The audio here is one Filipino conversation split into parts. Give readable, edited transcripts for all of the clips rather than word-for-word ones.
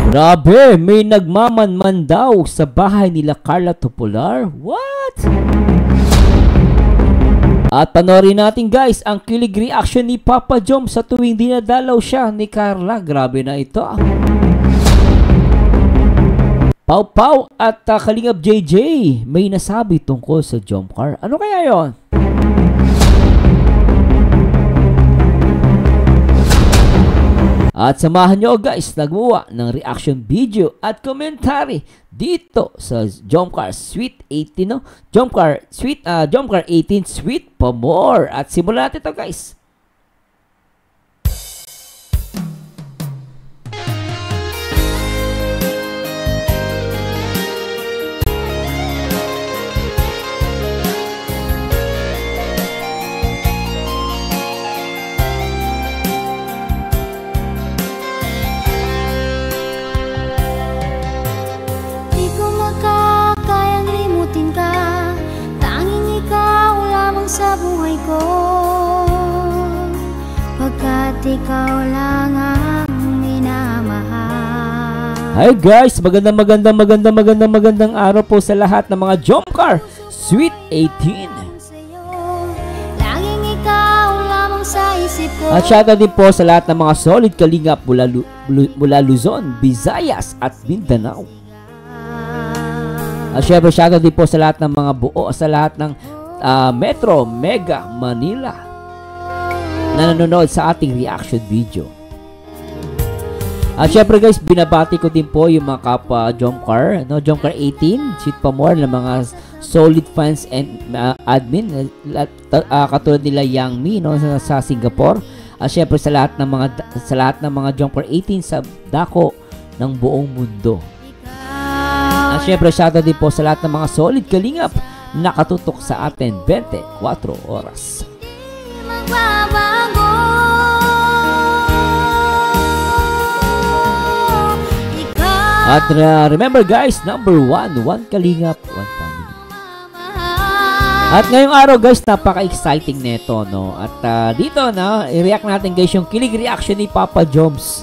Grabe, may nagmamanman daw sa bahay nila Carla Topolar. What? At panoorin natin guys ang kilig reaction ni Papa Jom sa tuwing dinadalaw siya ni Carla. Grabe na ito. Pau Pau at Kalingap JJ may nasabi tungkol sa Jomcar. Ano kaya yon? At samahan nyo guys, nagmuwa ng reaction video at commentary dito sa Jomcar Sweet 18, no? Jomcar 18 Sweet pa more. At simulan natin ito guys. Sa buhay ko, pagkat ikaw lang ang minamahal. Hi guys, magandang araw po sa lahat ng mga Jomcar Sweet 18. Laging ikaw lamang sa isip ko. At shoutout din po sa lahat ng mga solid kalingap mula Luzon, Visayas at Mindanao. At syempre shoutout din po sa lahat ng mga buo, sa lahat ng Metro Mega Manila na nanonood sa ating reaction video. At syempre guys, binabati ko din po yung mga kapwa Jomcar, no? Jomcar 18 Sweet pa more, na mga solid fans and admin katulad nila Yang Mi, no? sa Singapore. At syempre sa lahat ng mga Jomcar 18 sa dako ng buong mundo. At syempre shoutout din po sa lahat ng mga solid kalingap nakatutok sa atin 24 oras. At remember guys, number 1 kalingap, 1 family. At ngayong araw guys, napaka-exciting nito, no? At dito na i-react natin guys yung kilig reaction ni Papa Joms.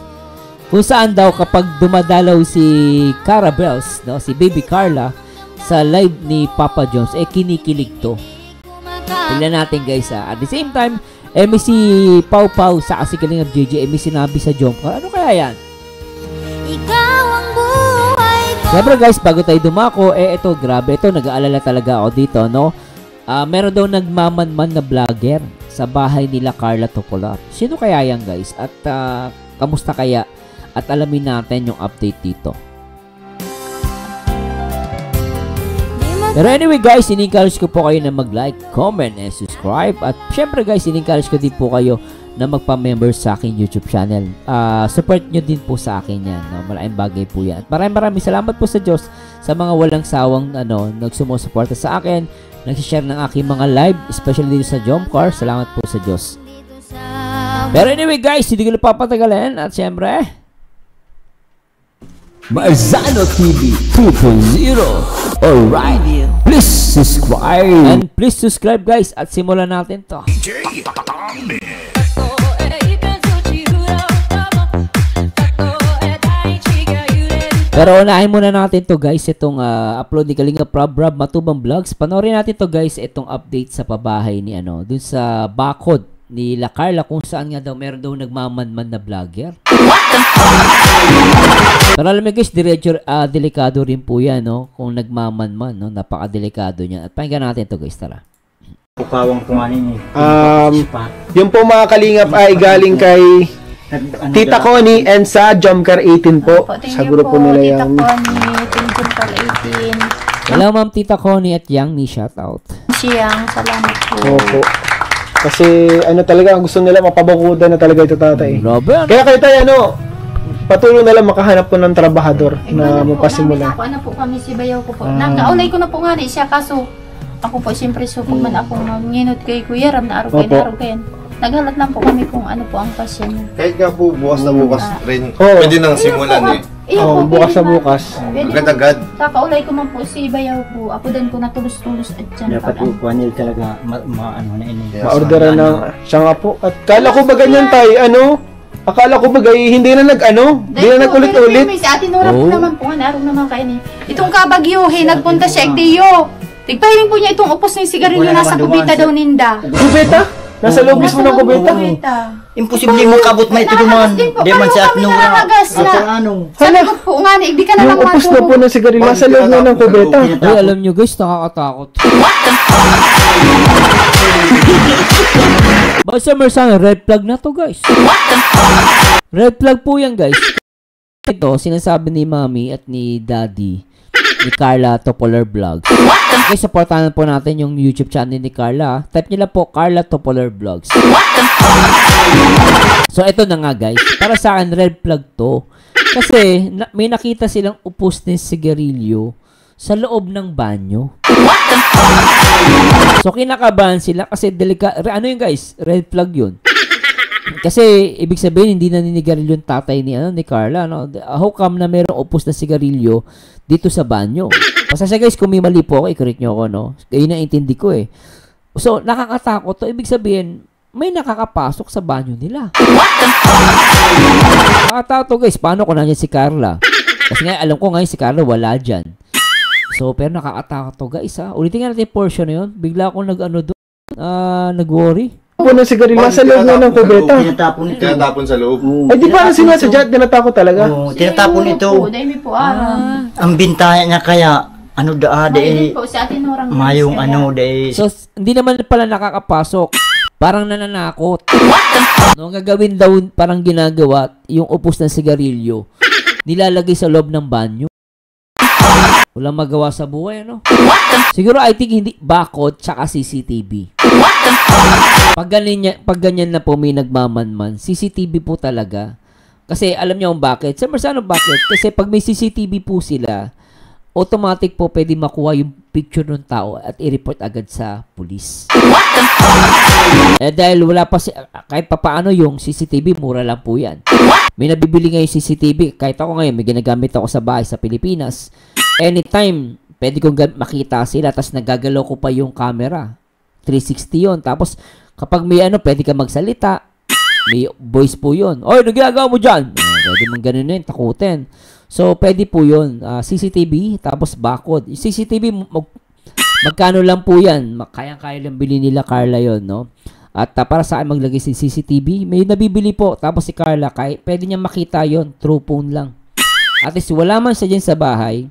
Kung saan daw kapag dumadalaw si Carabels, no, si Baby Carla sa live ni Papa Joms, kinikilig to. Tingnan natin guys at the same time, may si Pau Pau sa Kalingap JJ, may sinabi sa Jomcar. Ano kaya yan? Ikaw ang buhay ko. Siyempre guys, bago tayo dumako, ito grabe, ito nag-aalala talaga ako dito, no? Meron daw nagmamanman na vlogger sa bahay nila Carla Topolar. Sino kaya yan guys? At kamusta kaya? At alamin natin yung update dito. Pero anyway guys, in-encourage ko po kayo na mag-like, comment, and subscribe. At syempre guys, in-encourage ko din po kayo na magpa-member sa aking YouTube channel. Support nyo din po sa akin yan. No? Malaking bagay po yan. At maraming salamat po sa Diyos sa mga walang sawang nagsumusuporta sa akin, nagsishare ng aking mga live, especially dito sa Jomcar. Salamat po sa Diyos. Pero anyway guys, hindi ko na papatagalin. At syempre, Marzano TV 2.0. Alright, please subscribe. And please subscribe guys. At simulan natin to. Pero unahin muna natin to guys, itong upload ni Kalingap Rob Matubang Vlogs. Panoorin natin to guys, itong update sa pabahay ni dun sa bakod ni La Carla, kung saan nga daw meron daw nagmamanman na vlogger. Pero alam mo guys, delikado rin po yan, no? Kung nagmamanman, no? Napakadelikado niyan. At pakinggan natin to guys, tara. Pukawang kumanin yung po mga kalingap ay galing kay Tita Connie and sa Jomcar 18 po. Sa grupo nila yung Jomcar 18. Hello ma'am Tita Connie at Yang Mi, shout out. Siyang, salamat po. Opo. Kasi talaga, gusto nila mapabakudan na talaga ito tatay. Kaya kayo tayo patuloy na lang makahanap po ng trabahador na mapasimula. Po kami si Bayaw ko po. Nakaulay ko na po nga siya, kaso ako po siyempre supog man akong manginot kay Kuya Ram na araw kayo. Naghalat lang po kami kung ano po ang pasya niya. Kahit nga po bukas na bukas rin, pwede nang simulan bukas na bukas. Agad-agad. Kakaulay ko man po si Bayaw po. Ako din po natulus-tulus at dyan. Dapat po kuhanil talaga ma-orderan na siya nga po. At kala ko ba ganyan tayo, Akala ko bagay, hindi na hindi na nag-ulit-ulit. May sa atin Nora po naman po, araw naman kayo ni. Itong kabagyuhin, nagpunta siya, Igdiyo. Tigpahiling po niya itong upos ng sigarilyo nasa kubita daw ninda. Kubeta? Nasa loob mismo ng kubeta? Imposible mo kabot man ito naman. Di man sa at Nora. Sabi ko po nga, di ka na lang yung upos na po ng sigarilyo, nasa loob na ng kubeta. Ay, alam nyo guys, nakakatakot. Basta Mersana, red flag na to guys. Red flag po yan guys. Ito, sinasabi ni Mami at ni Daddy, ni Carla Topoler Vlogs. Okay, supportahan po natin yung YouTube channel ni Carla. Type nyo lang po, Carla Topoler Vlogs. So, ito na nga guys. Para sa akin, red flag to. Kasi, may nakita silang upos ng sigarilyo sa loob ng banyo. So, kinakabahan sila kasi ano yun guys? Red flag yun. Kasi, ibig sabihin, hindi naninigarilyo yung tatay ni Carla. No? How come na mayroong upos na sigarilyo dito sa banyo? Pasasya guys, kung may mali po ako, i-correct nyo ako, no? Kayo na intindi ko eh. So, nakakatakot to. Ibig sabihin, may nakakapasok sa banyo nila. Nakakatakot to guys. Paano kung nandiyan si Carla? Kasi nga, alam ko ngayon si Carla wala dyan. So, pero nakakatakot to guys ha. Ulitin nga natin yung portion na yun. Bigla akong nag-worry. Po ng sigarilyo, nasa loob na ng kubeta. Tinatapon sa loob. Ay, di ba na sinasadya? Tinatapon talaga. Oo, tinatapon ito. Ang bintana niya kaya, mayong So, hindi naman pala nakakapasok. Parang nananakot. No, ang gagawin daw, parang ginagawa, yung upos ng sigarilyo, nilalagay sa loob ng banyo. Walang magawa sa buhay, ano? Siguro, I think, hindi, bakod, tsaka CCTV. Pag ganyan na po may nagmamanman, CCTV po talaga. Kasi, alam niyo kung bakit? Sa Mersana, bakit? Kasi, pag may CCTV po sila, automatic po pwede makuha yung picture ng tao at i-report agad sa pulis. Dahil wala pa, kahit papaano yung CCTV, mura lang po yan. May nabibili ngayon CCTV, kahit ako ngayon, may ginagamit ako sa bahay sa Pilipinas. Anytime, pwede kong makita sila, tapos nagagalaw ko pa yung camera. 360 yon. Tapos, kapag may pwede ka magsalita, may voice po yun. Oy, ano ginagawa mo dyan? Pwede mong ganun yun, takutin. So, pwede po yun. CCTV, tapos bakod. Yung CCTV, magkano lang po yan? Kayang-kaya lang bilhin nila Carla yon, no? At para sa akin maglagay si CCTV, may nabibili po. Tapos si Carla, pwede niya makita yon through phone lang. At least, wala man siya dyan sa bahay,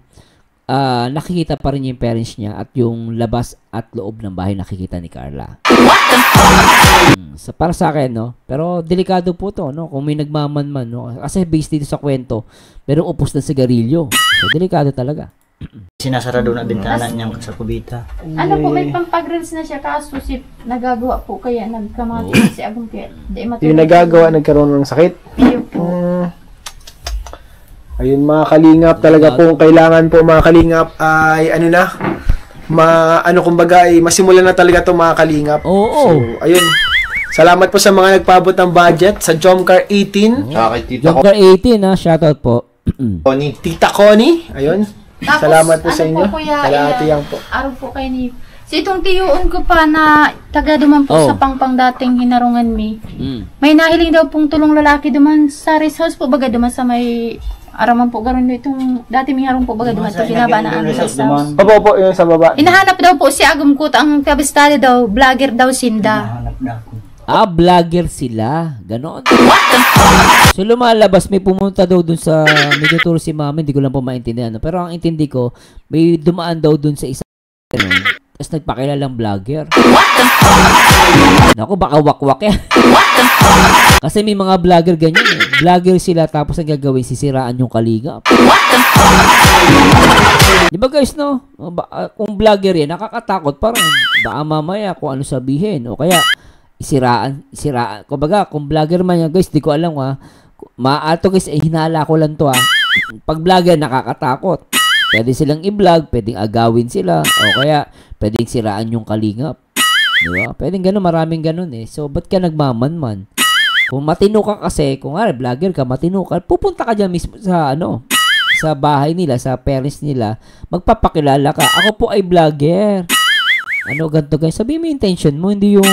nakikita pa rin yung parents niya at yung labas at loob ng bahay nakikita ni Carla. So, para sa akin, no? Pero delikado po to, no? Kung may nagmamanman, no? Kasi based dito sa kwento, merong upos na sigarilyo. So, delikado talaga. Sinasarado na bintana niya sa kubita. Ano po, may pampag-grills na siya kaso nagagawa po kaya nagkamati si Agong kaya di matulog. Yung nagagawa, nagkaroon ng sakit? Iyo po. Ayun mga kalingap, talaga po kailangan po mga kalingap ay kumbaga ay masimulan na talaga to mga kalingap. Oo. So, ayun. Salamat po sa mga nagpaabot ng budget sa Jomcar 18. Kay Tita Jomcar 18 shoutout po. Connie. Tita Connie, ayun. Tapos, salamat po sa inyo. Po, kuya, Kalahatiyang po. Araw po kayo ni... So, itong tiyuon ko pa na taga duman po sa pangpang dating hinarungan mi. May nahiling daw pong tulong lalaki duman sa rest house po baga duman sa may... Araman po garon itong dati may harong po baga duman ito binaba na ang rest house. Opo, yun sa baba. Hinahanap daw po si Agum Kut ang kabistado daw, vlogger daw Sinda. Vlogger sila. Ganon. So, lumalabas, may pumunta daw dun sa, may tuturo si Mami, hindi ko lang po maintindihan. Pero ang intindi ko, may dumaan daw dun sa isang, tapos nagpakilalang vlogger. Naku, baka wakwak yan. Kasi may mga vlogger ganyan eh. Vlogger sila, tapos ang gagawin, sisiraan yung kalingap. Di ba guys, no? Kung vlogger yan, nakakatakot, parang baka mamaya kung ano sabihin. O kaya, isiraan. Kumbaga, kung vlogger man yan, guys, di ko alam maato guys, hinala ko lang to Pag vlogger, nakakatakot. Pwede silang i-vlog, pwedeng agawin sila, o kaya, pwedeng siraan yung kalingap. Di ba? Pwedeng ganun, maraming ganun eh. So, ba't ka nagmamanman? Kung matino ka kasi, kung vlogger ka, matino ka, pupunta ka dyan mismo sa, sa bahay nila, sa parents nila, magpapakilala ka. Ako po ay vlogger. Ano ganito guys, sabi mo yung intention mo, hindi yung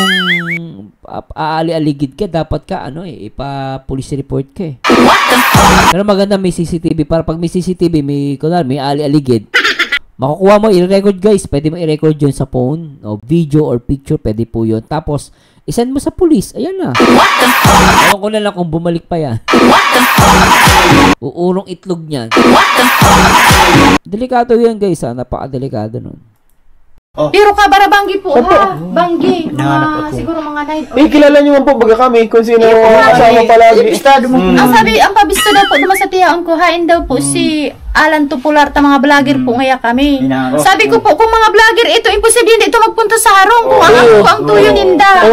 aali-aligid ka, dapat ka ipa-police report ka eh. Pero maganda may CCTV, para pag may CCTV, may aali-aligid, makukuha mo, i-record guys, pwede mo i-record yun sa phone, o video or picture, pwede po yun. Tapos, isend mo sa police, ayan na. Ewan ko na lang kung bumalik pa yan. Uurong itlog niyan. Delikado yan guys, napaka-delikado nun. Oh. Pero Kabarabanggi po, ha? Banggi. Siguro mga 9 or... kilala nyo man po baga kami kung sino kasama palagi. Ang pabisto daw po naman sa tiyaon ko, hain daw po si Alan Tupular, mga vlogger po ngaya kami. Sabi ko po, kung mga vlogger ito, imposible hindi ito magpunta sa harong kung ang tuyo ninda.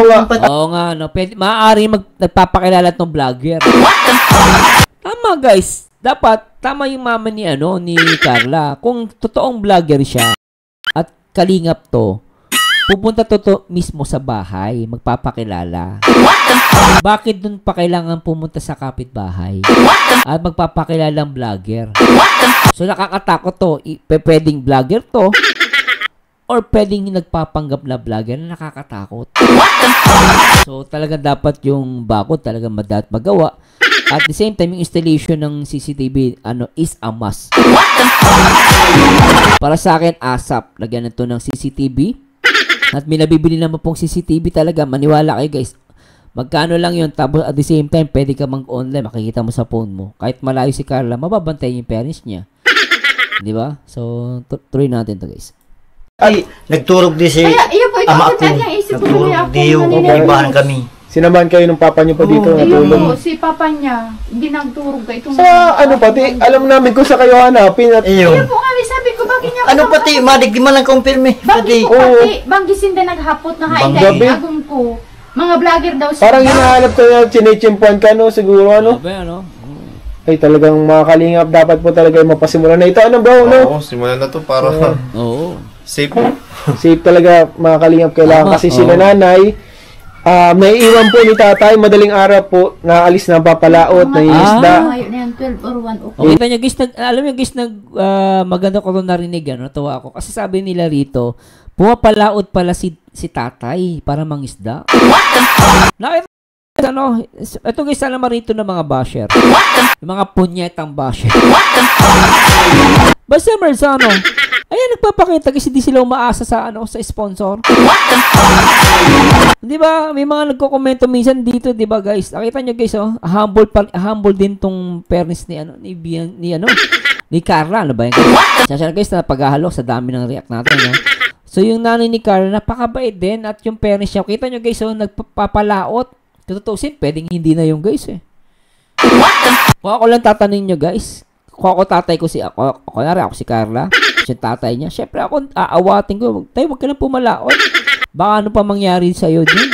Oo nga, no. Maaari nagpapakilala ng vlogger. Tama guys. Dapat, tama yung mama ni Carla. Kung totoong vlogger siya, kalingap to, pupunta to mismo sa bahay, magpapakilala. Bakit dun pa kailangan pumunta sa kapitbahay? At magpapakilala ng vlogger. So nakakatakot to, pwedeng vlogger to, or pwedeng nagpapanggap na vlogger na nakakatakot. So talaga dapat yung bakod talaga madapat magawa. At the same time, yung installation ng CCTV is a must. Para sa akin, ASAP. Lagyan nito ng CCTV. At may nabibili naman pong CCTV talaga. Maniwala kayo guys. Magkano lang yun. Tapos at the same time, pwede ka mag-online. Makikita mo sa phone mo. Kahit malayo si Carla, mababantay yung parents niya. Di ba? So, tuloy natin to guys. Ay, nagturog din si ama ko. Nagturog din yung ibahan kami. Sinamahan kayo ng papa niyo pa dito. Ayun po, si papa niya, hindi nagturog ka itong... Sa pati, alam namin kung sa kayo hanapin. Ayun po kami, sabi ko, bakit niya... Pati, madig man lang kumpirme. Banggi sinda naghapot na hain dahil agong ko. Mga vlogger daw siya. Parang hinahanap ko na chinechimpuan ka, siguro, Ay, talagang mga kalingap, dapat po talaga yung mapasimulan na ito. Bro, Oo, simulan na to para safe. Safe talaga, mga kalingap, kailangan kasi sila nanay. May iwan po ni tatay, madaling araw po, naalis na papalaot, na isda. Ngayon na yan, 12 or 1 o'clock. Kita nyo guys, alam nyo guys, maganda ko ito narinig, natuwa ako. Kasi sabi nila rito, pumapalaot pala si tatay para mangisda. Nakita ito guys, alam rito ng mga basher. Yung mga punyetang basher. Basta Marzano, ayan, nagpapakita kasi di sila umaasa sa sponsor. Di ba? May mga nagko-komento minsan dito, di ba guys? Nakita nyo guys, humble din tong parents ni Carla, ano ba yan? Sasya guys, na paghahalo sa dami ng react natin, So yung nanay ni Carla, napakabait din, at yung parents niya, kita nyo guys, nagpapalaot. Tutusin, pwedeng hindi na yung guys Kung ako lang tatanungin nyo guys, kung ako tatay ko ako si Carla, yung tatay niya, syempre ako aawatin ko, tayo wag ka lang pumalaot. Baka ano pa mangyari sa'yo din.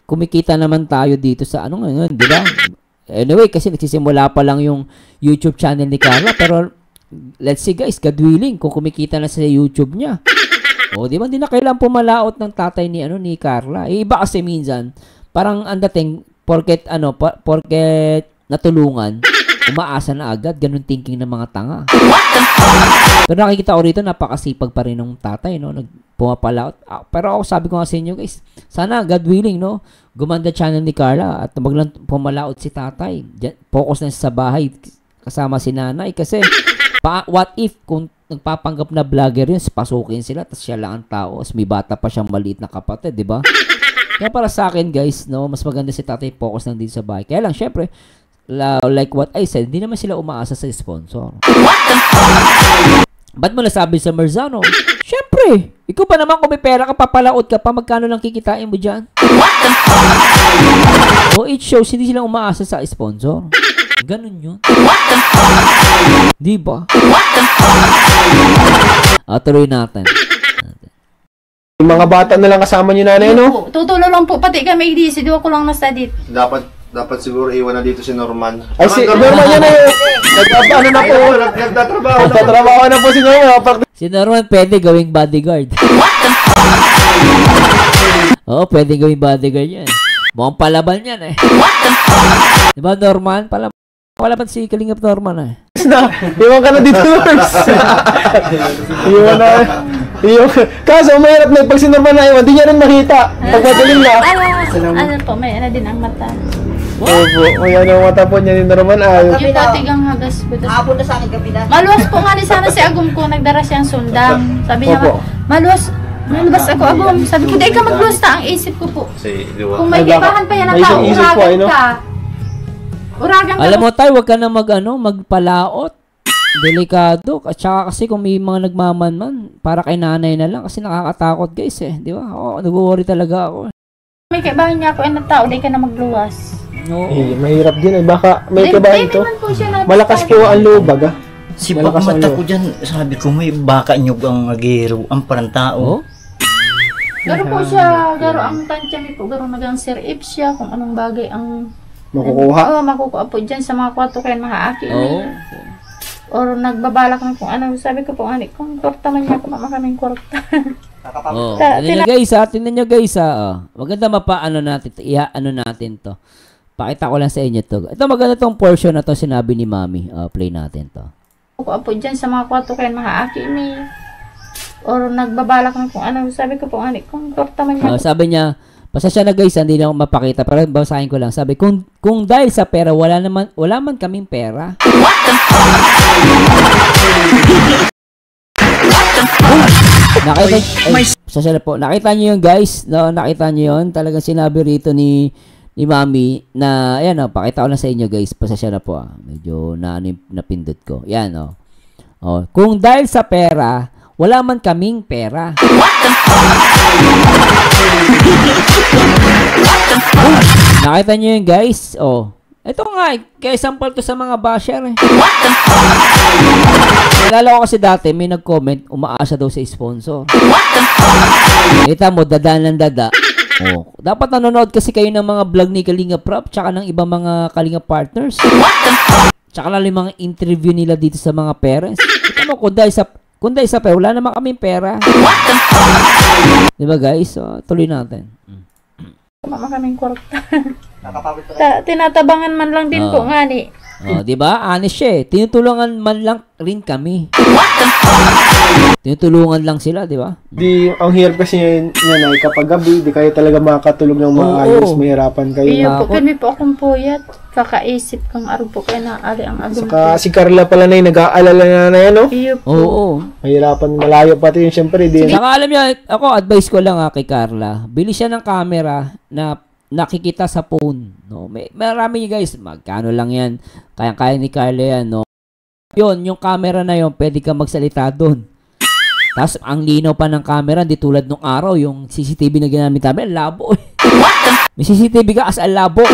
Kumikita naman tayo dito sa ngayon, di ba? Anyway, kasi nagsisimula pa lang yung YouTube channel ni Carla, pero let's see guys, God willing, kung kumikita na sa YouTube niya. Di ba, hindi na kailangan pumalaot ng tatay ni Carla. Iba kasi minsan, parang ang dating, porket natulungan, umaasa na agad, ganun thinking ng mga tanga. Pero nakikita ko rito, napakasipag pa rin ng tatay, pumapalaot. Pero ako sabi ko nga sa inyo guys, sana God willing, gumanda channel ni Carla at maglang pumalaot si tatay. Focus na sa bahay kasama si nanay kasi what if kung nagpapanggap na vlogger yun, pasukin sila, tapos siya lang ang tao, may bata pa siyang maliit na kapatid, di ba? Kaya para sa akin guys, mas maganda si tatay focus lang dito sa bahay. Kaya lang syempre, like what I said, hindi naman sila umaasa sa sponsor. Ba't mo nasabi sa Marzano? Syempre, ikaw pa naman kung may pera ka, papalaot ka pa, magkano lang kikitain mo dyan? It shows, hindi sila umaasa sa sponsor. Ganun yun. Diba? Tuloy natin. Yung mga bata na lang kasama nyo nanay, Tutulo lang po, pati kami DC, di ako lang na-study. Dapat siguro iwan na dito si Norman. Ay, si Norman yan nagtatrabaho na po si Norman. Si Norman pwede gawing bodyguard. Pwede gawing bodyguard yan. Mukhang palaban yan Diba Norman? Palaban si Kalingap Norman Iwan ka na dito, Norms. Iwan na. Kaso mahirap na pag si Norman na iwan, di niya rin makita. Pag madilim na. Ano po, may ano din ang mata. Opo, may ano ang mata po niya ni Norman. Yung patigang hagas. Hapon na sa akin gabi na. Maluwas po nga ni sana si Agum ko, nagdara siyang sundang. Sabi niya, maluwas ako, Agum. Sabi ko, di ka magluwas na, ang isip ko po. Kung may ibahan pa yan ang tao, uragan ka. Uragan ka. Alam mo tayo, wag ka na magpalaot. Delikado. At saka kasi kung may mga nagmamanman, para kay nanay na lang. Kasi nakakatakot guys Di ba? Oo, nag-worry talaga ako. May kaibahan niya ako ng tao, di ka na magluwas. Mahirap din Baka may kaibahan to. Malakas po ang lubag Si pagmata ko dyan, sabi ko may baka nyo ang agero, ang parang tao. Garo po siya, garo ang tansya mi po, garo nagang sir if siya, kung anong bagay ang makukuha. Oo, makukuha po dyan sa mga kwarto kayo mga aki. Or nagbabalak na kung ano. Sabi ko po, kung kwarta man niya, kumama kaming kwarta. Tingnan nyo guys, maganda mapaano natin, natin to. Pakita ko lang sa inyo to. Ito maganda tong portion na to, sinabi ni Mami. Play natin to. Kukuha po dyan sa mga kwarto kayo mga aki ni. Or nagbabalak na kung ano. Sabi ko po, kung kwarta man niya. Sabi niya, pasasya na guys, hindi na ako mapakita. Pero basahin ko lang. Sabi, kung dahil sa pera, wala man kaming pera. Nakita niyo yun guys. No, nakita niyo yun. Talagang sinabi rito ni Mami na, ayan pakita ko lang sa inyo guys. Pasasya na po Medyo napindot ko. Yan kung dahil sa pera, wala man kaming pera. Nakita niyo yun guys. Ito nga kaya sample to sa mga basher Nalala ko kasi dati may nag-comment, umaasa daw sa sponsor. Kita mo, dada ng dada. Dapat nanonood kasi kayo ng mga vlog ni Kalinga Prop tsaka ng ibang mga Kalinga partners. Tsaka lalo yung mga interview nila dito sa mga parents. Kita mo, kung dahil sa pera, wala naman kaming pera. Diba guys? Tuloy natin. Kumama kaming kwarta. Tinatabangan man lang din po nga ni. Diba? Honest siya tinutulungan man lang rin kami. Tinutulungan lang sila, diba? Ang hirap kasi nanay, kapag gabi, di kayo talaga makakatulog ng maayos, mahirapan kayo. Iyo po, kami po akong puyat. Kakaisip kang araw po kayo na ali ang agum. Saka si Carla pala na nag-aalala na yan, Iyo po. Mahirapan, malayo pati yun, syempre. Saka alam niya, ako advice ko lang kay Carla, bili siya ng camera na nakikita sa phone, marami guys, magkano lang yan, kaya ni Carla yan, yun, yung camera na yun, pwede ka magsalita doon. Tapos, ang linaw pa ng camera, di tulad nung araw, yung CCTV na ginamit namin, labo may CCTV ka as a labo,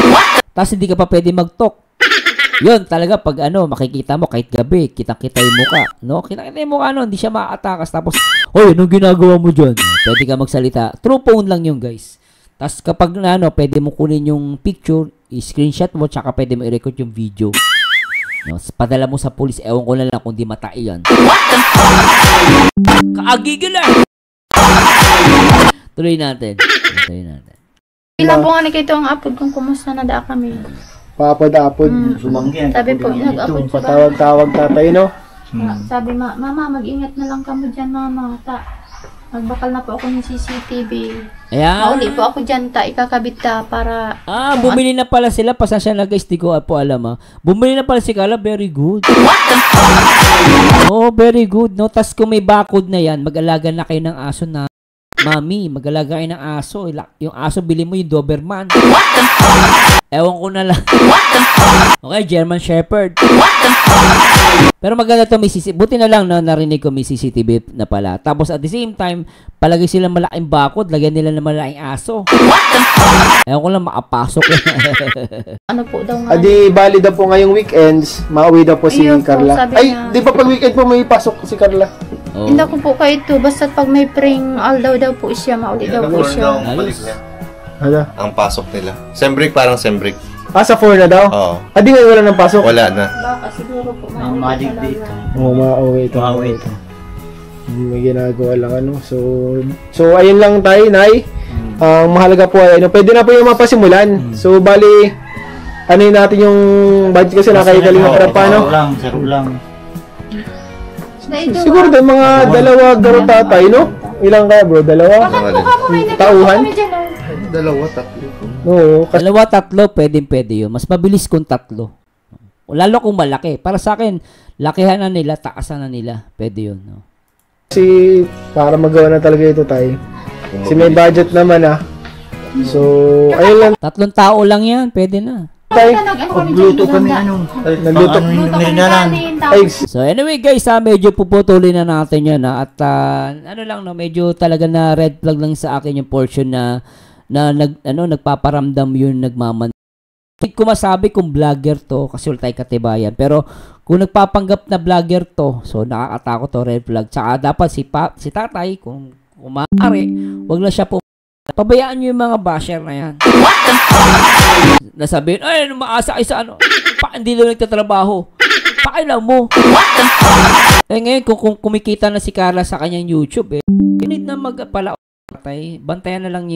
tapos hindi ka pa pwede mag-talk. Yun, talaga, pag makikita mo, kahit gabi, kitang-kita yung muka, kitang-kita yung muka, hindi siya ma-atakas, tapos, anong ginagawa mo dyan? Pwede ka magsalita, true phone lang yun guys. Tapos kapag pwede mo kunin yung picture, i-screenshot mo, tsaka pwede mo i-record yung video. Padala mo sa police, ewan ko na lang kung di matai yan. Kaagigil lang! Tuloy natin. Ilang po nga ni kayo ang apod kung kumusta na da kami. Papad-apod. Sabi po, nag-apod sa patawag-tawag tatay, Sabi, mama, mag-ingat na lang kamo dyan, mama. Magbakal na po ako ng CCTV. Ayan. Mauli po ako dyan, ikakabit para... bumili na pala sila. Pasasya na guys, di ko po alam Bumili na pala si Carla, very good. Very good. Tas kung may bakod na yan, mag-alaga na kayo ng aso na, Mami, mag-alaga kayo ng aso. Yung aso, bili mo yung Doberman. Ewan ko na lang. Okay, German Shepherd. Pero maganda to, may CCTV. Buti na lang narinig ko may CCTV na pala. Tapos at the same time, palagay sila malaking bakod, lagyan nila ng malaking aso. Ewan ko lang, makapasok. Ano po daw nga? Adi, bali daw po ngayong weekends, mauwi daw po si Carla. Di ba pag weekend po may pasok si Carla? Hindi ko po kayo ito. Basta pag may pring aldaw daw po siya, mauli daw po siya. Ang pasok nila. Sembrik, parang sembrik. Sa 4 na daw? Oo. Di ngayon wala ng pasok? Wala na. Baka siguro po. Magic date. Mauwi ito. May ginagawa lang So ayun lang tayo, Nay. Ang mahalaga po ay pwede na po yung mapasimulan. So bali, natin yung budget kasi nakaigaling na para paano? Saro lang. Siguro din mga dalawa garo tatay, no? Ilang kaya bro? Dalawa? Tauhan? Dalawa, tatlo. Oo. Dalawa, tatlo, pwede yun. Mas mabilis kung tatlo. Lalo kung malaki. Para sa akin, lakihan na nila, taasan na nila. Pwede yun, no? Kasi para magawa na talaga ito tayo. Kasi may budget naman So, ayun lang. 3 tao lang yan, pwede na. Nagluto kami nagluto So anyway guys, medyo puputulin na natin yan at ano lang no, medyo talaga na red flag lang sa akin yung portion na nagpaparamdam yun, nagmaman. Hindi ko masabi kung vlogger to kasi wala tayong katibayan, pero kung nagpapanggap na vlogger to, so nakakatakot to, red flag. Tsaka dapat si tatay kung maaari, wag na siya pabayaan nyo yung mga basher na yan. Nasabihin, ay, maasa kayo sa ano. Hindi lang nagtatrabaho. Pakialam mo. Ngayon, kung kumikita na si Carla sa kanyang YouTube, need na magpala. Bantayan na lang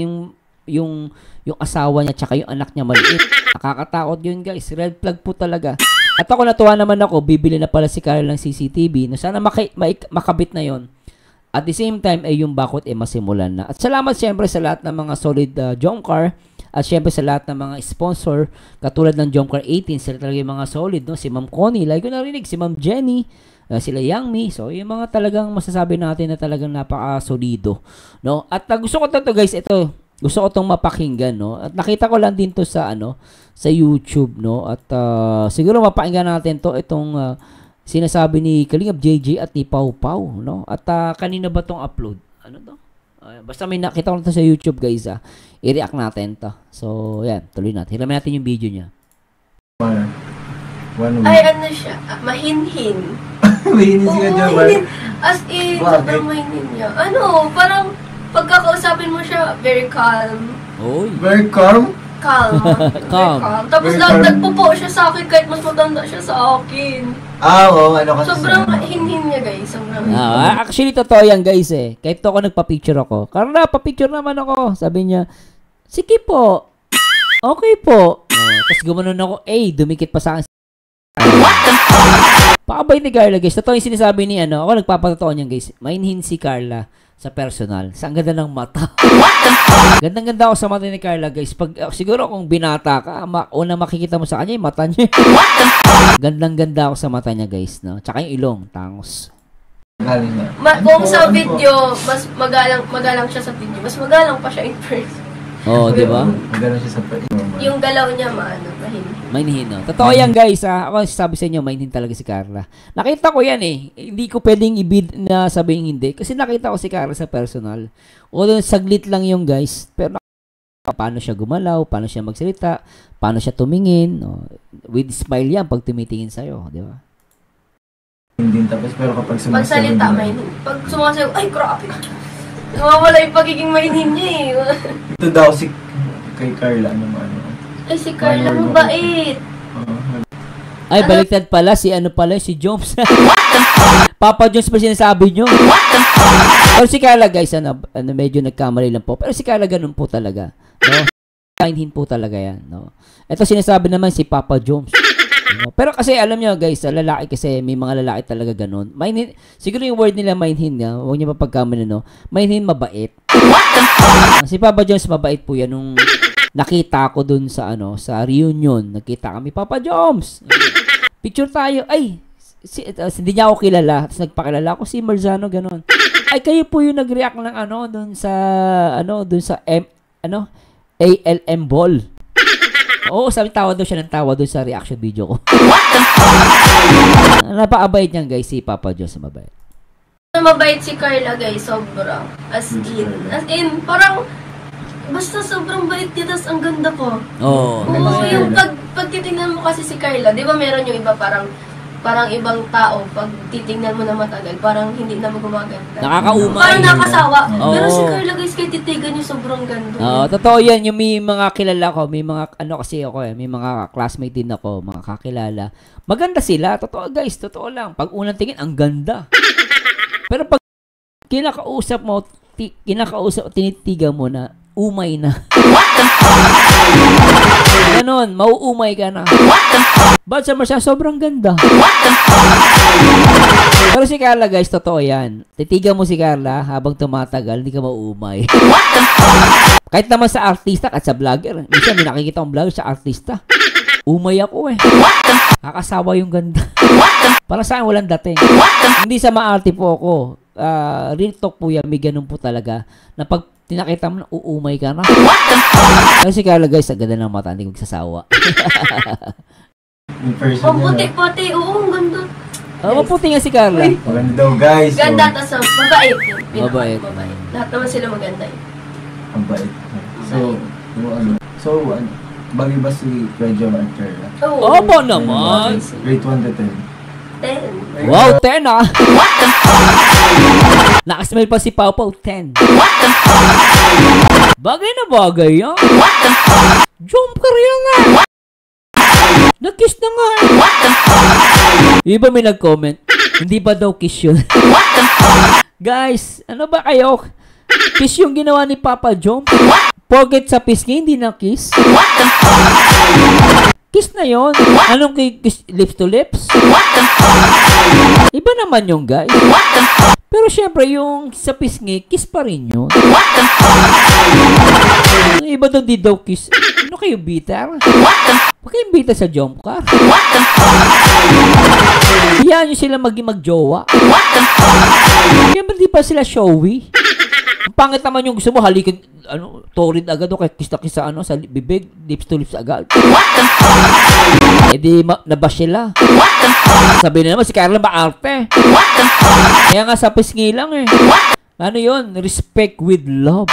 yung asawa niya tsaka yung anak niya maliit. Nakakatakot yun, guys. Red flag po talaga. At ako natuwa naman ako, bibili na pala si Carla ng CCTV. No, sana makabit na yon. At the same time, yung bakot masimulan na. At salamat siyempre sa lahat ng mga solid Jomcar. At siyempre sa lahat ng mga sponsor, katulad ng Jomcar 18, sila talaga yung mga solid, no? Si Ma'am Connie, like ko narinig, si Ma'am Jenny, sila Yangmi. So, yung mga talagang masasabi natin na talagang napaka-solido, no? At gusto ko to guys, ito, gusto ko tong mapakinggan, no? At nakita ko lang din to sa, sa YouTube, no? At siguro mapakinggan natin to, itong sinasabi ni Kalingap JJ at ni Pau Pau, no? At kanina ba tong upload? Ano to? Basta may nakita ko na to sa YouTube, guys, i-react natin to. So, yan, tuloy natin. Hiramin natin yung video niya. Ay, ano siya? Mahinhin. Mahinhin siya dyan, mahinhin. As in, sobrang mahinhin niya. Parang pagkakausapin mo siya, very calm. Oy. Very calm? Calm. Calm. Tapos nagpupo siya sa akin kahit mas matanda siya sa akin. Oo, kasi sobrang hinhin niya, guys. Sobrang actually, totoo yan, guys, Kahit ako nagpa-picture ako. Karna, pa-picture naman ako. Sabi niya, sige po. Okay po. Tapos gumanon ako, dumikit pa sa akin. Pakabay ni Carla, guys. Totoo yung sinasabi ni ako nagpapatotoo niyan, guys. Mainhin si Carla sa personal. Sa ang ganda ng mata. Gandang-ganda ako sa mata ni Carla, guys. Siguro kung binata ka, una makikita mo sa kanya yung mata niya. Gandang-ganda ako sa mata niya, guys, no? Tsaka yung ilong, tangos. Kung sa video, mas magalang siya sa video. Mas magalang pa siya in person. Oo, di ba? Magalang siya sa yung galaw niya, mahinhin. Mahinhin, no? Totoo yan, guys. Ako sabi sa inyo, mahinhin talaga si Carla. Nakita ko yan, Hindi ko pwedeng ibid na sabihin hindi. Kasi nakita ko si Carla sa personal. Although, saglit lang yung guys. Pero paano siya gumalaw, paano siya magsalita, paano siya tumingin. No? With smile yan pag tumitingin sa'yo, di ba? Hindi, tapos pero kapag sumasayaw. Pagsalita, mahinhin. Pag sumasayaw, ay, grabe. Nawawala yung pagiging mahinhin niya, Ito daw si kay Carla, Ay, si Carla, mabait. Ay, baliktad pala. Si si Jones. Papa Jones pa sinasabi nyo. Pero si Carla, guys, medyo nagkamali lang po. Pero si Carla, ganun po talaga. No? Kainhin po talaga yan. No? Ito sinasabi naman si Papa Jones. No? Pero kasi, alam nyo, guys, lalaki kasi, may mga lalaki talaga ganun. Siguro yung word nila, mainhin nga. Huwag nyo mapagkamali, no? Mainhin, mabait. Si Papa Jones, mabait po yan. Nung nakita ko dun sa sa reunion, nakita kami, Papa Joms. Picture tayo. Ay, hindi niya ako kilala. Tapos nagpakilala ako si Marzano, ganun. Ay, kayo po yung nag-react ng dun sa ALM Ball. Oo, sabi tawa daw siya ng tawa dun sa reaction video ko. Napaabait niyan, guys, si Papa Joms, mabait. Mabait si Carla, guys, sobrang. As in, parang basta sobrang bait niya, tas ang ganda ko. Oo. Yung pag titingnan mo kasi si Carla, di ba meron yung iba parang ibang tao, pag titingnan mo na matagal, parang hindi na mo gumaganda. Nakakaumay. Parang nakasawa. Pero si Carla, guys, kahit titigan niyo, sobrang ganda. Oo, totoo yan. Yung may mga kilala ko, may mga, kasi ako may mga classmate din ako, mga kakilala. Maganda sila. Totoo, guys. Totoo lang. Pag unang tingin, ang ganda. Pero pag kinakausap, tinitigan mo na, umay na. Ganon, mauumay ka na. Ba't sa Marcia, sobrang ganda. Pero si Carla guys, totoo yan. Titigan mo si Carla habang tumatagal, hindi ka mauumay. Kahit naman sa artista at sa vlogger. Minsan may nakikita akong vlogger sa artista. Umay ako eh. Kakasawa yung ganda. Para sa akin walang dating. Hindi sa maarte po ako. Real talk po yan, may ganun po talaga. Na pag tinakita mo na uumay ka na. Kasi Carla guys, ang ganda ng mata, hindi ko magsasawa. Oh, puti-puti. Oo, ang ganda. Maputi nga si Carla. Maganda daw guys. Ganda, tas mabait. Mabait. Lahat naman sila maganda eh. Ang bait. So, bagay ba si Kuya at Carla? Oo. Opo naman. Rate 1 to 10. 10. Wow, 10 ah. Nakasmell pa si Pau Pau, 10. Bagay na bagay yan. Jump ka rin nga. Nag-kiss na nga. Iba may nag-comment. Hindi ba daw kiss yun? Guys, ano ba kayo? Kiss yung ginawa ni Papa Jom? Forget sa pisngi, hindi na kiss? Kiss na yon. Anong kiss? Lips to lips? Iba naman yung guys. Pero syempre yung sa pisngi, kiss pa rin yun. Iba doon di daw kiss. Ano kayo, bitter? Huwag kayong bitter sa jump car. Yan yung sila mag-jowa. Siyempre di pa sila showy. Ang pangit naman yung gusto mo, halikin, torrid agad o kaya kiss na kiss sa, sa bibig, lips to lips agad. Eh di, nabash sila. Sabi na naman, si Carla maarte. Kaya nga sa pisngi lang eh. Ano yun? Respect with love.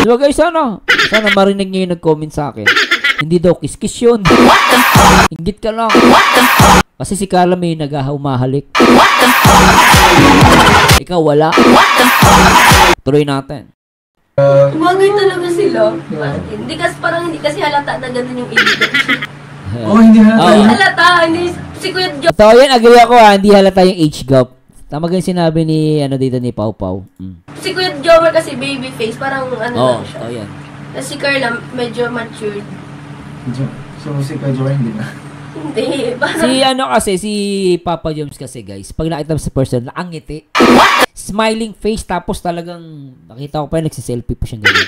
Diba guys, sana marinig nyo yung nag-comment sa akin. Hindi daw kiss-kiss yun. Inggit ka lang. Kasi si Carla may humahalik. Ikaw wala. Tuloy natin. Bagay talaga sila. Hindi kasi halata na ganun yung ibig. Hindi halata. Hindi halata. Hindi si Kuya Joe. So, yan, agree ako hindi halata yung age gap. Tama yung sinabi ni, dito ni Pau Pau. Si Kuya Joe kasi baby face, parang lang siya. Oh, yan. Tapos si Carla, medyo matured. So, si Kuya Joe hindi na? Hindi. Parang... si Papa Joms kasi guys, pag nakita mo sa person, nakangiti. Smiling face, tapos talagang, nakita ko pa yung nagsiselfie pa siya ganyan.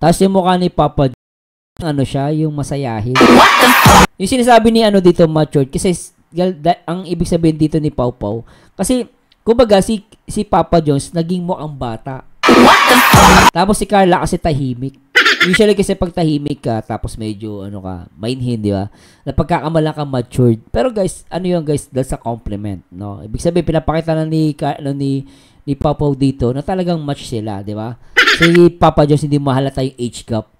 Tapos yung mukha ni Papa Joms, siya, yung masayahin. Yung sinasabi ni dito, matured, kasi ang ibig sabihin dito ni Pau Pau, kasi, kumbaga, si Papa Jones, naging mukhang bata. Tapos si Carla kasi tahimik. Usually kasi pag tahimik ka, tapos medyo, mainhin, di ba? Napagkakamala ka matured. Pero guys, yun guys, dahil sa compliment, no? Ibig sabihin, pinapakita na ni Papa dito na talagang match sila, di ba? Si Papa Jones, hindi mahalata yung age gap.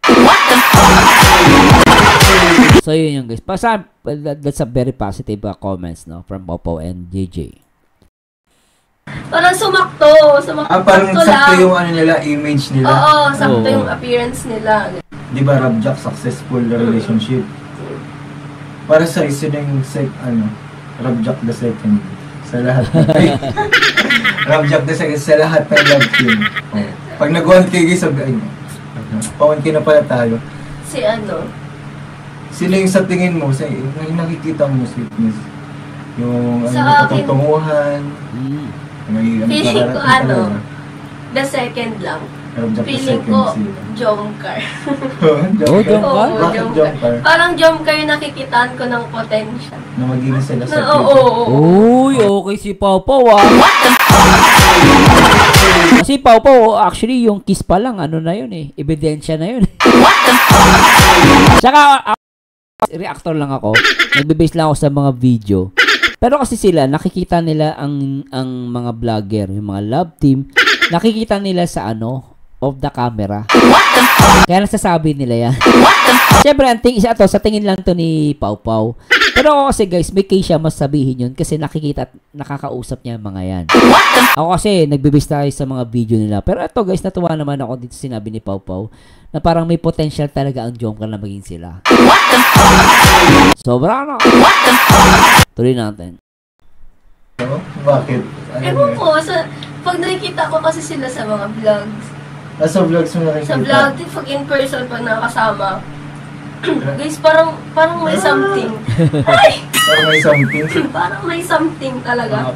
So, yun yung guys. That's a very positive comments, no? From Papa and JJ. Parang sumakto. Parang sakto yung image nila. Oo, sakto yung appearance nila. Di ba, Rabjack, successful relationship? Para sa isa na yung Rabjack the second. Sa lahat Rabjack the second sa lahat ng love team. Pag nag-1K sabi, pa-1K na pala tayo. Sino yung sa tingin mo, yung nakikita mo sweetness? Yung patutunguhan? Feeling ko the second lang. Feeling ko Jomcar. Jomcar? Jomcar? Parang Jomcar yung nakikitaan ko ng potential. Na magiging sila sa Uy, okay si Pau Pau Kasi Pau Pau, actually yung kiss pa lang, na yun eh. Ebidensya na yun. Tsaka, reactor lang ako. Nagbe-base lang ako sa mga video. Pero kasi sila, nakikita nila ang mga vlogger, yung mga love team, nakikita nila sa off the camera. Kaya nasasabi nila yan. Siyempre, sa tingin lang to ni Pau Pau. Pero ako kasi guys, may case siya mas sabihin yun kasi nakikita at nakakausap niya mga yan. Ako kasi, nagbe-base tayo sa mga video nila. Pero ito guys, natuwa naman ako dito sinabi ni Pau Pau na parang may potential talaga ang Jomcar na maging sila. Sobra Tuloy natin. Bakit? Ewan ko, pag nakikita ko kasi sila sa mga vlogs, Sa vlogs mo nakikita? Sa vlog, pag in person pa nakasama. Guys, parang may something. Ay! Parang may something. Parang may something talaga.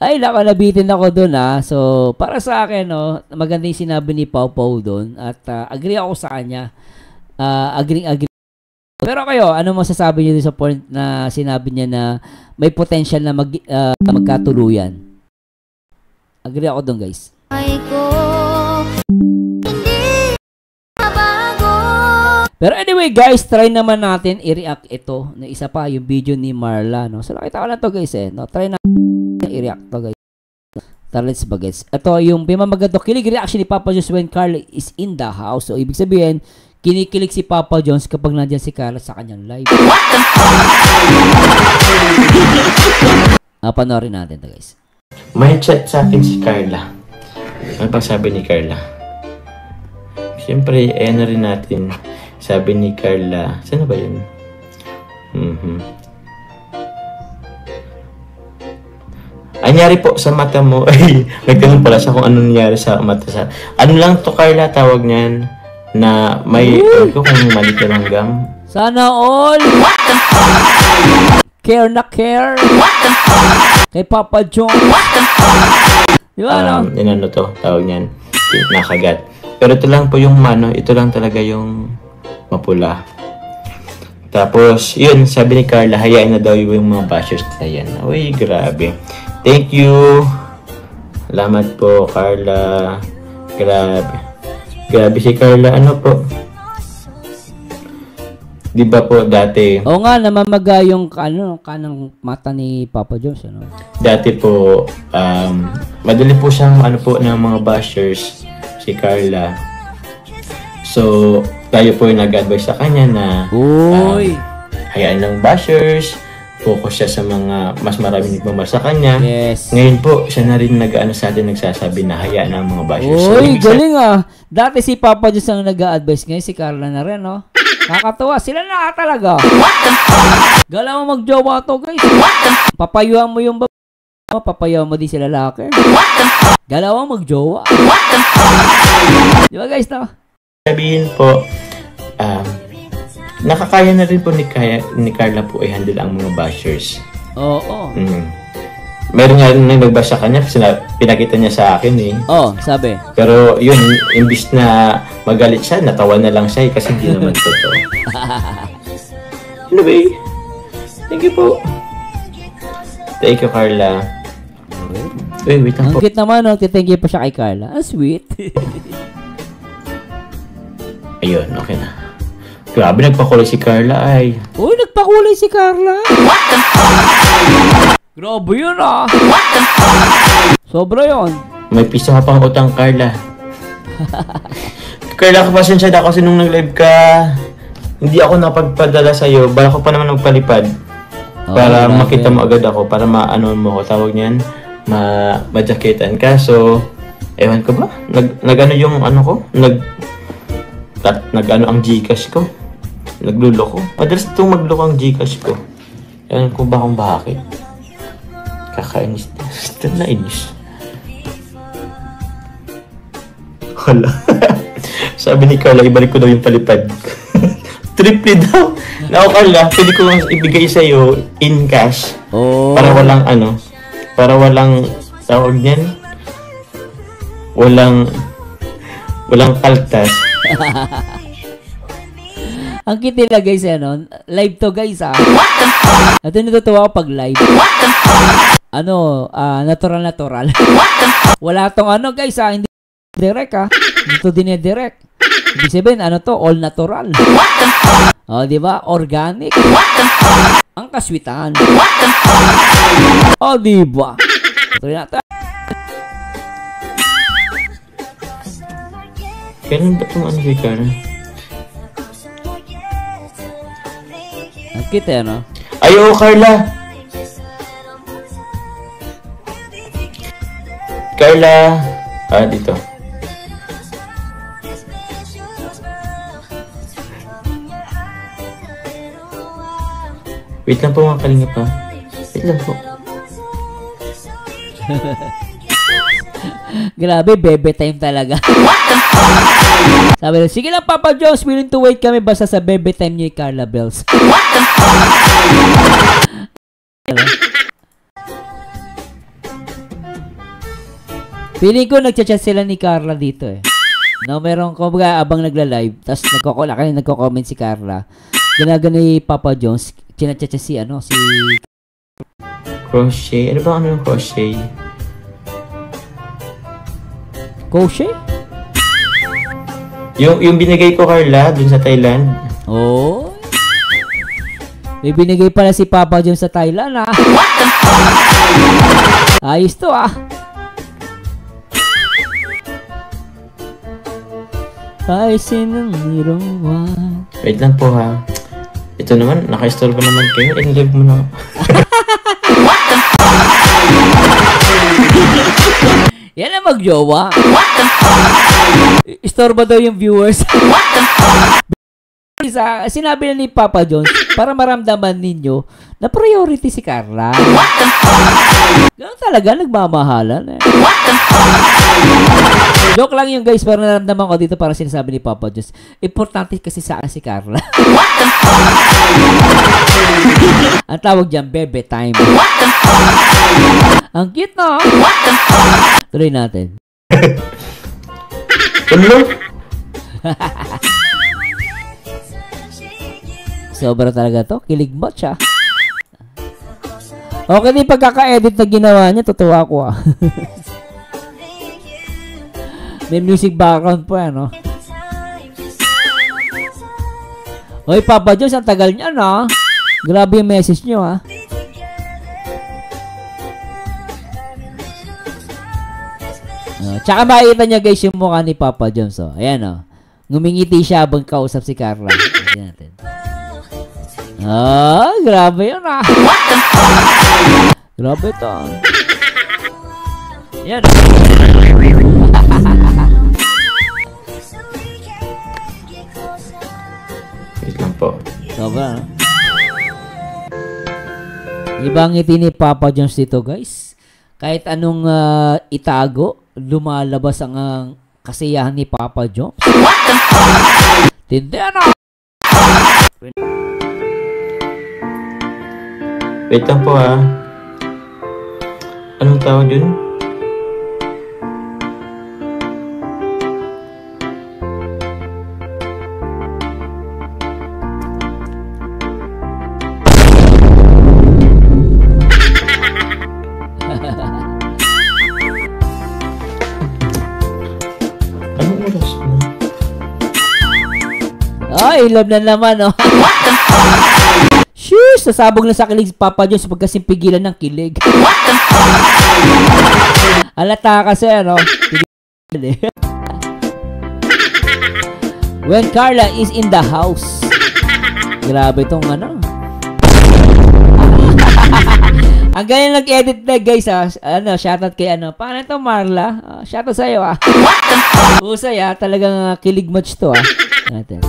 Ay, nako, nabitin ako dun So, para sa akin, no, maganda yung sinabi ni Pau Pau dun. At agree ako sa kanya. Agree. Pero kayo, ano masasabi niyo sa point na sinabi niya na may potential na magkatuluyan? Agree ako dun, guys. Pero anyway, guys, try naman natin i-react ito na isa pa, yung video ni Marla, no? So, nakita ko lang to, guys, no? Try natin i-react to, guys. Let's bagets. Ito yung pimamagado kilig reaction ni Papa Jones when Carla is in the house. So, ibig sabihin, kinikilig si Papa Jones kapag nandiyan si Carla sa kanyang live. Panoorin natin to, guys. May chat sa akin si Carla. Ano pang sabi ni Carla? Siyempre, ayan na rin natin. Sabi ni Carla, saan ba yun? Anyari po sa mata mo. Ay, nagtanong pala siya kung ano nangyari sa mata sa... Ano lang to, Carla, tawag niyan? Na may... Ano kung mali ka lang gam? Sana all! Care na care! Kay Papa John! Diba, no? Ano to, tawag niyan? Nakagat. Pero ito lang po yung mano, ito lang talaga yung mapula. Tapos, yun, sabi ni Carla, hayaan na daw yung mga bashers na yan. Uy, grabe. Thank you. Salamat po, Carla. Grabe. Grabe si Carla. Ano po? Di ba po dati? Oo nga, namamaga yung kanang mata ni Papa Jones. Ano? Dati po, madali po siyang ng mga bashers, si Carla. So, tayo po yung nag-advise sa kanya na hayaan ng bashers, focus siya sa mga mas maraming nagmamahal sa kanya. Yes. Ngayon po, siya na rin sa atin nagsasabi na hayaan ng mga bashers. Uy, so, galing Dati si Papa Jones ang nag-a-advise, ngayon si Carla na rin, no? Nakakatuwa, sila na talaga. Gala mo mag-jowa to, guys. Papayuhan mo yung papayuhan mo din sila lalaki. Gala mo mag-jowa. Di ba, guys, no? Sabihin po, nakakaya na rin po ni Carla po i-handle ang mga bashers. Oo. Meron nga rin nag-bash sa kanya, pinakita niya sa akin eh. Sabi. Pero yun, imbis na magalit siya, natawa na lang siya kasi hindi naman totoo. Anyway, thank you po. Thank you, Carla. Wait lang po. Ang cute naman, thank you pa siya kay Carla. Ang sweet. Ayun, okay na. Grabe, nagpakulay si Carla ay. Uy, nagpakulay si Carla. Grabe yun Sobra yun. May piso ka pang utang, Carla. Carla, kapasensya na kasi nung nag-live ka, hindi ako napagpadala sa'yo. Bala ko pa naman magpalipad. Para makita mo agad ako, para maano mo ko. Tawag niyan, ma-jacketan ka. So, ewan ko ba? Nag-ano yung ano ko? Nag-ano ang Gcash ko? Nagluloko. Madalas itong magloko ang Gcash ko. Ewan ko ba kung bakit? Kakainis na inis. Wala. Sabi ni Carla, ibalik ko daw yung palipad. Triple daw. Now, Carla, pwede ko ibigay sa'yo in cash. Para walang para walang tawag niyan. Walang kaltas. Ang cute nila, guys, live to, guys, Ito natutuwa ko pag live. Natural. Wala tong guys, hindi direct, Hindi to dine-direct. Ibig sabihin, all natural. Di ba? Organic. Ang kaswitan. Di ba? Tuloy natin. Kailan ba itong si Carla? Ang cute, Ayo, Carla! Carla! Dito. Wait lang po mga kalingap pa. Wait lang po. Grabe, bebe time talaga. Sabi na, sige lang Papa Jones, willing to wait kami basta sa bebe time niyo Carla Bells. Feeling ko nagchat-chat sila ni Carla dito eh. No, meron ko abang nagla-live, tapos nagko-comment si Carla. Ginagano ni Papa Jones, chinachat si si crochet. Ano ba yung crochet? Crochet? Yung binigay ko, Carla, dun sa Thailand. Oh. May binigay pala si Papa Jones sa Thailand, ah. Ayos to, ah. I see the little one. Wait lang po, ha. Ito naman, naka-store pa naman kayo. In-live mo na. Yan ang magjowa. Store ba daw yung viewers? Sinabi na ni Papa Jones para maramdaman ninyo na priority si Carla. Ganun talaga, nagmamahalan eh. Joke lang yung guys, pero naramdaman ko dito parang sinasabi ni Papa Jones. Importante kasi sa si Carla. Ang tawag dyan, bebe time. Ang cute na. Tuloy natin. Sobra talaga to. Kilig mo siya. Okay din pagkaka-edit na ginawa niya. Tutuwa ko ah. May music background po yan, no? Hoy, Papa Jones, ang tagal niya, no? Grabe yung message niyo, ha? Tsaka makikita niya, guys, yung mukha ni Papa Jones, oh. Ayan, oh. Ngumingiti siya habang kausap si Carla. Ayan natin. Ah, grabe yun, ah. Grabe to. Ayan. Wait lang po. Sobra, no? Ibang ngiti ni Papa Jones dito, guys. Kahit anong itago, lumalabas ang kasiyahan ni Papa Jones. Tindi, ano? Wait lang po, ha. Anong tawag yun? Anong oras na? Ay, love na naman, oh. Shush! Sasabog na sa kilig si Papa Jones pagkasing pigilan ng kilig. Alata kasi, ano? When Carla is in the house. Grabe tong ano. Ang galing nag-edit na, guys, ah. Shoutout kay paano ito, Marla? Shoutout sa'yo, ah. Usay, ah. Talagang kilig match to, ah. Natin.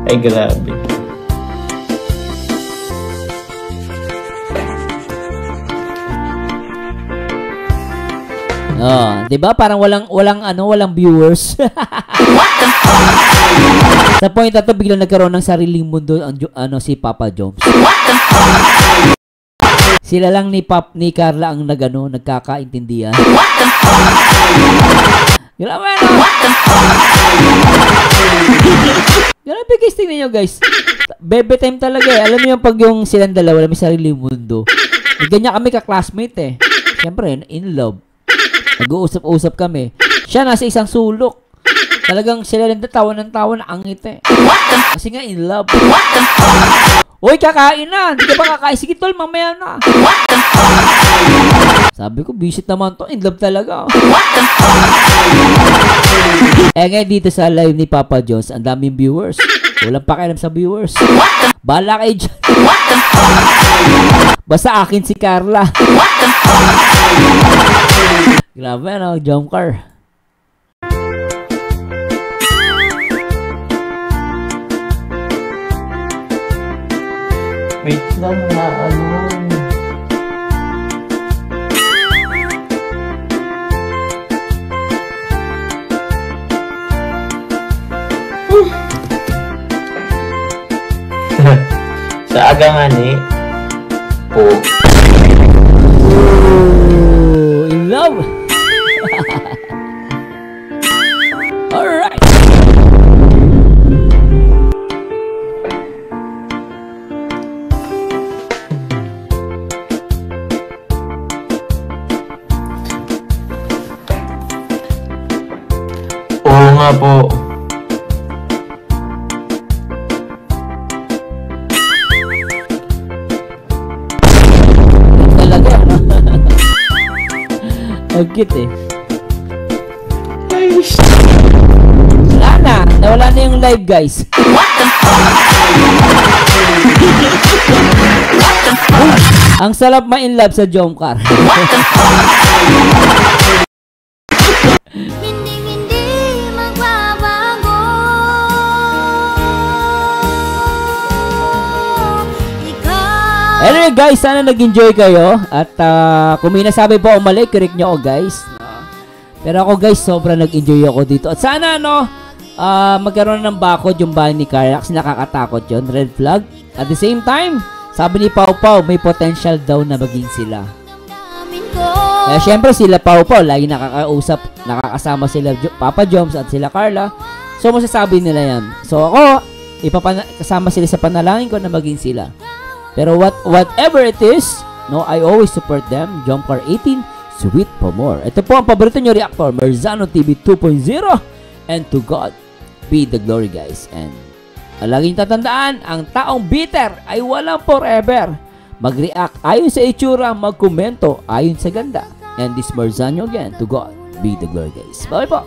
Ay, grabe. Oh, 'di ba? Parang walang viewers. Sa point na to, biglang nagkaroon ng sariling mundo ang si Papa Jones. Sila lang ni Carla ang nagkakaintindihan. Grabe, no? Grabe, guys, tingnan nyo, guys. Bebe time talaga eh. Alam mo yung pag yung silang dalawa, may sariling mundo. Ganyan kami ka-classmate eh. Siyempre, in love. Nag-uusap-usap kami. Siya nasa isang sulok. Talagang sila lang tawa ng tawa na angit eh. Kasi nga in love. Uy, kakain na. Hindi ka ba kakain? Sige, tol, mamaya na. Sabi ko, visit naman to. In love talaga. Ngayon dito sa live ni Papa Jones, ang daming viewers. Walang pakialam sa viewers. Bala kayo dyan. Basta akin si Carla. Grabe, ano? Jump car. Wait lang na, ano. Sa aga nga ni, po. Ooh, in love. Alright. Oo nga po. Talaga, no? Ang cute eh. Wala na. Nawala na yung live, guys. Ang sarap ma-in love sa Jomcar. Anyway guys, sana nag-enjoy kayo. At kung may nasabi po mali, correct nyo ako guys. Pero ako guys, sobrang nag-enjoy ako dito. At sana magkaroon ng bakod yung bahay ni Carla kasi nakakatakot yun. Red flag. At the same time, sabi ni Pau Pau, may potential daw na maging sila. Kaya syempre sila Pau Pau, lagi nakakausap, nakakasama sila Papa Joms at sila Carla. So masasabi nila yan. So ako, kasama sila sa panalangin ko na maging sila. Pero whatever it is, no, I always support them. Jomcar 18, sweet for more. Ito po ang paborito nyo reactor, Merzano TV 2.0. And to God be the glory guys. And laging tatandaan, ang taong bitter ay walang forever. Mag-react ayon sa itsura, magkomento ayon sa ganda. And this Merzano again, to God be the glory guys. Bye po.